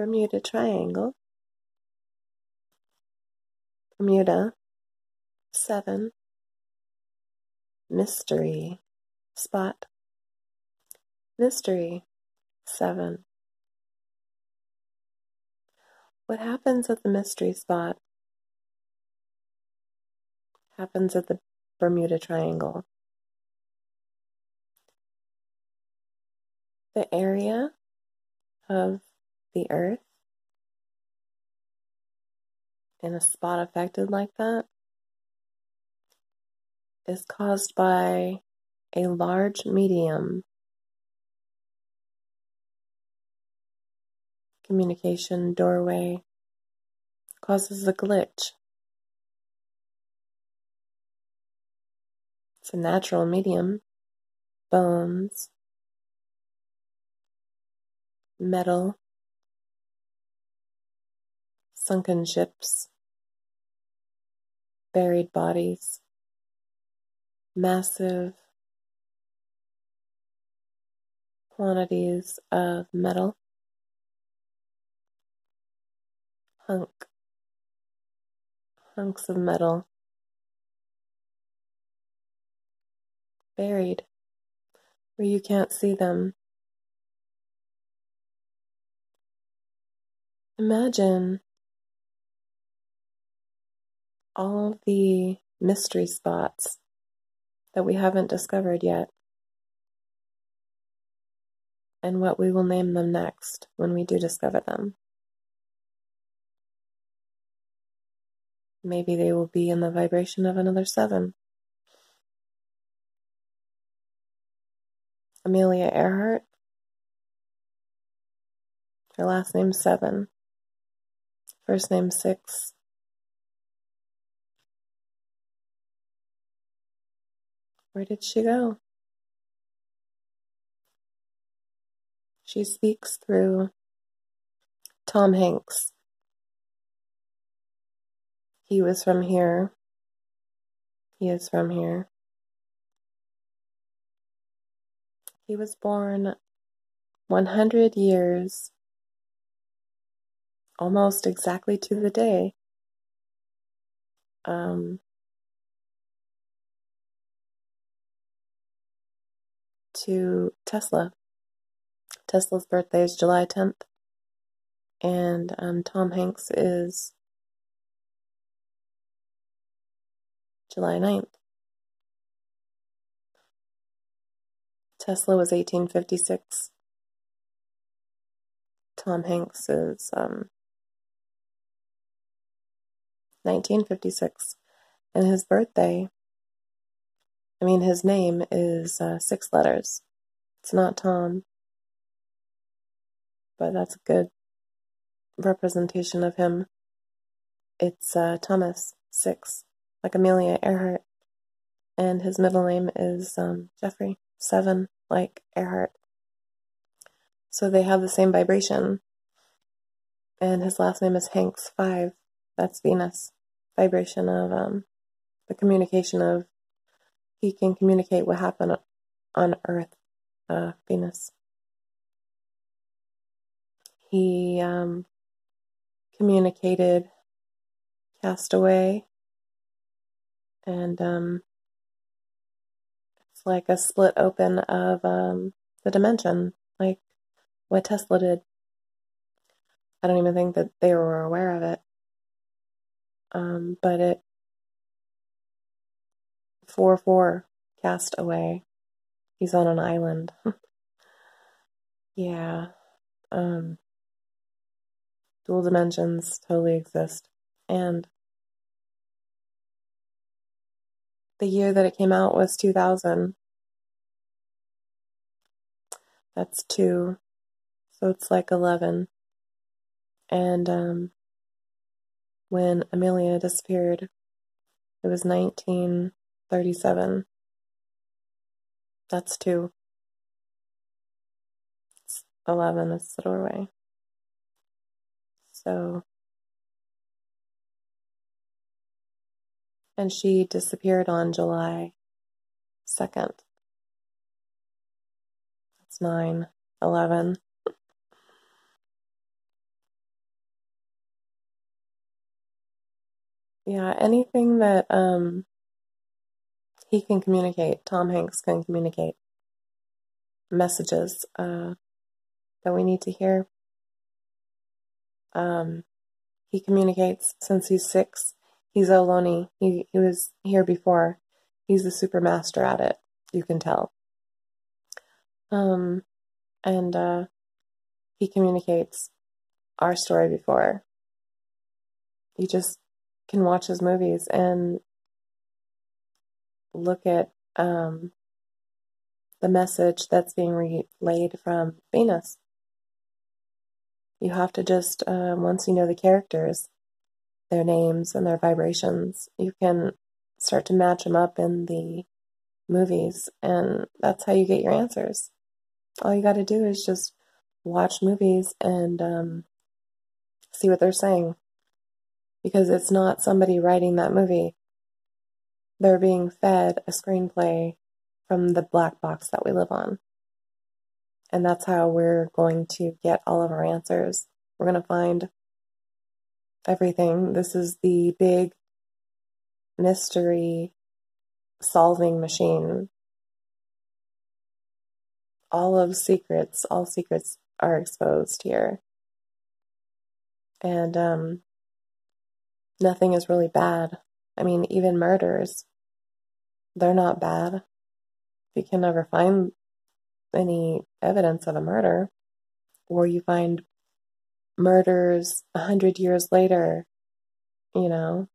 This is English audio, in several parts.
Bermuda Triangle, Bermuda, 7, mystery spot, mystery, 7. What happens at the mystery spot happens at the Bermuda Triangle. The area of the Earth in a spot affected like that is caused by a large medium communication doorway, causes a glitch. It's a natural medium, bones, metal, sunken ships, buried bodies, massive quantities of metal, hunks of metal, buried where you can't see them. Imagine all the mystery spots that we haven't discovered yet, and what we will name them next when we do discover them. Maybe they will be in the vibration of another 7. Amelia Earhart, her last name's 7, first name 6. Where did she go? She speaks through Tom Hanks. He was from here. He is from here. He was born 100 years, almost exactly to the day, to Tesla. Tesla's birthday is July 10th, and Tom Hanks is July 9th. Tesla was 1856. Tom Hanks is 1956. And his name is 6 letters. It's not Tom, but that's a good representation of him. It's Thomas, 6, like Amelia Earhart. And his middle name is Jeffrey, 7, like Earhart. So they have the same vibration. And his last name is Hanks, 5. That's Venus. Vibration of the communication of, he can communicate what happened on Earth, Venus. He communicated Castaway, and it's like a split open of the dimension, like what Tesla did. I don't even think that they were aware of it. But it 4-4 cast away. He's on an island. Yeah. Dual dimensions totally exist. And the year that it came out was 2000. That's 2. So it's like 11. And when Amelia disappeared, it was 1937. That's 2. It's 11 is the doorway. So, and she disappeared on July 2nd. That's 9, 11. Yeah, anything that he can communicate, Tom Hanks can communicate messages that we need to hear. He communicates since he's 6. He's Ohlone. He was here before. He's a super master at it. You can tell. And he communicates our story before. You just can watch his movies and look at the message that's being relayed from Venus. You have to just, once you know the characters, their names and their vibrations, you can start to match them up in the movies, and that's how you get your answers. All you got to do is just watch movies and see what they're saying, because it's not somebody writing that movie. They're being fed a screenplay from the black box that we live on. And that's how we're going to get all of our answers. We're going to find everything. This is the big mystery solving machine. All secrets are exposed here. And nothing is really bad. I mean, even murders, they're not bad. You can never find any evidence of a murder, or you find murders 100 years later, and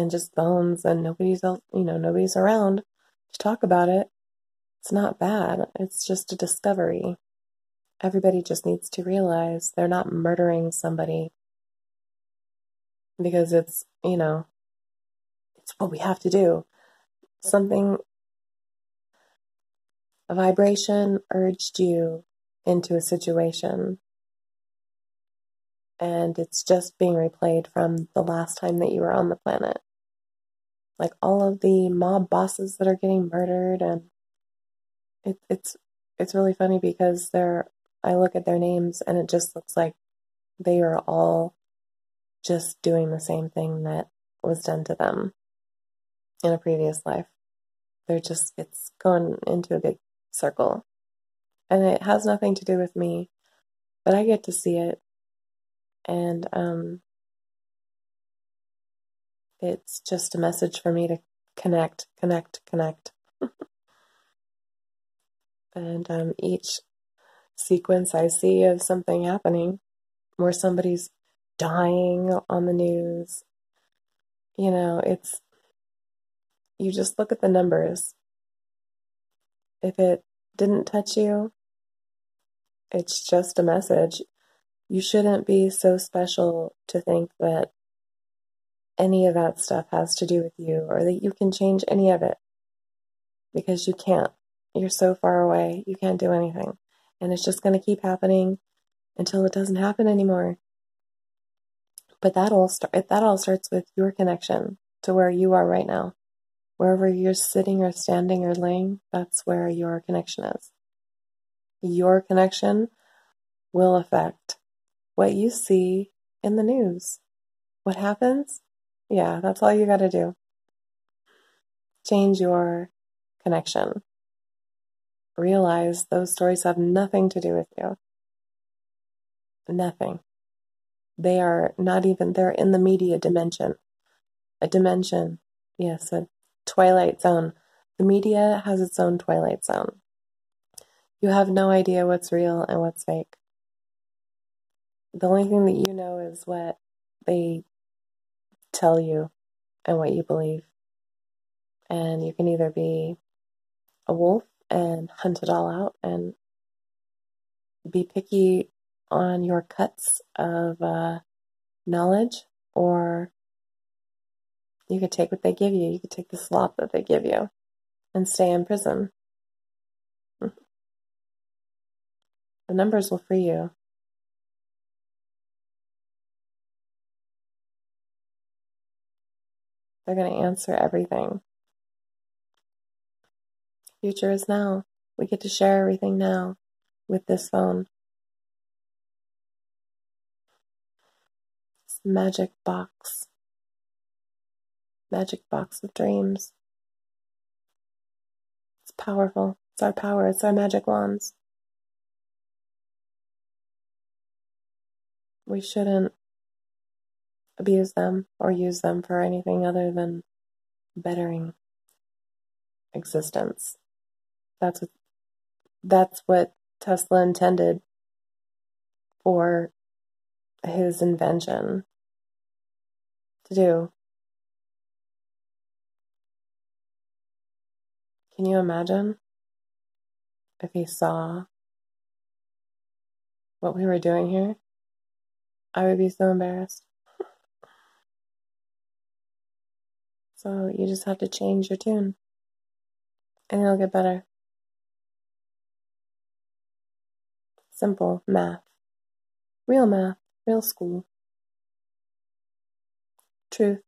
just bones, and nobody's around to talk about it. It's not bad. It's just a discovery. Everybody just needs to realize they're not murdering somebody because it's what we have to do. A vibration urged you into a situation, and it's just being replayed from the last time that you were on the planet. Like all of the mob bosses that are getting murdered, and it's really funny because I look at their names and it just looks like they are all just doing the same thing that was done to them in a previous life. It's going into a big circle. And it has nothing to do with me, but I get to see it. And it's just a message for me to connect. And each sequence I see of something happening where somebody's dying on the news, you just look at the numbers. If it didn't touch you, it's just a message. You shouldn't be so special to think that any of that stuff has to do with you, or that you can change any of it, because you can't. You're so far away, you can't do anything. And it's just going to keep happening until it doesn't happen anymore. But that all starts with your connection to where you are right now. Wherever you're sitting or standing or laying, that's where your connection is. Your connection will affect what you see in the news. What happens? Yeah, that's all you got to do. Change your connection. Realize those stories have nothing to do with you. Nothing. They are not even, they're in the media dimension. A dimension. Yes, a twilight zone. The media has its own twilight zone. You have no idea what's real and what's fake. The only thing that you know is what they tell you and what you believe. And you can either be a wolf and hunt it all out and be picky on your cuts of knowledge, or you could take what they give you. You could take the slop that they give you and stay in prison. The numbers will free you. They're going to answer everything. Future is now. We get to share everything now with this phone. It's a magic box. magic box of dreams. It's powerful. It's our power. It's our magic wands. We shouldn't abuse them or use them for anything other than bettering existence. That's what Tesla intended for his invention to do. Can you imagine if he saw what we were doing here? I would be so embarrassed. So you just have to change your tune and it'll get better. Simple math. Real school. Truth.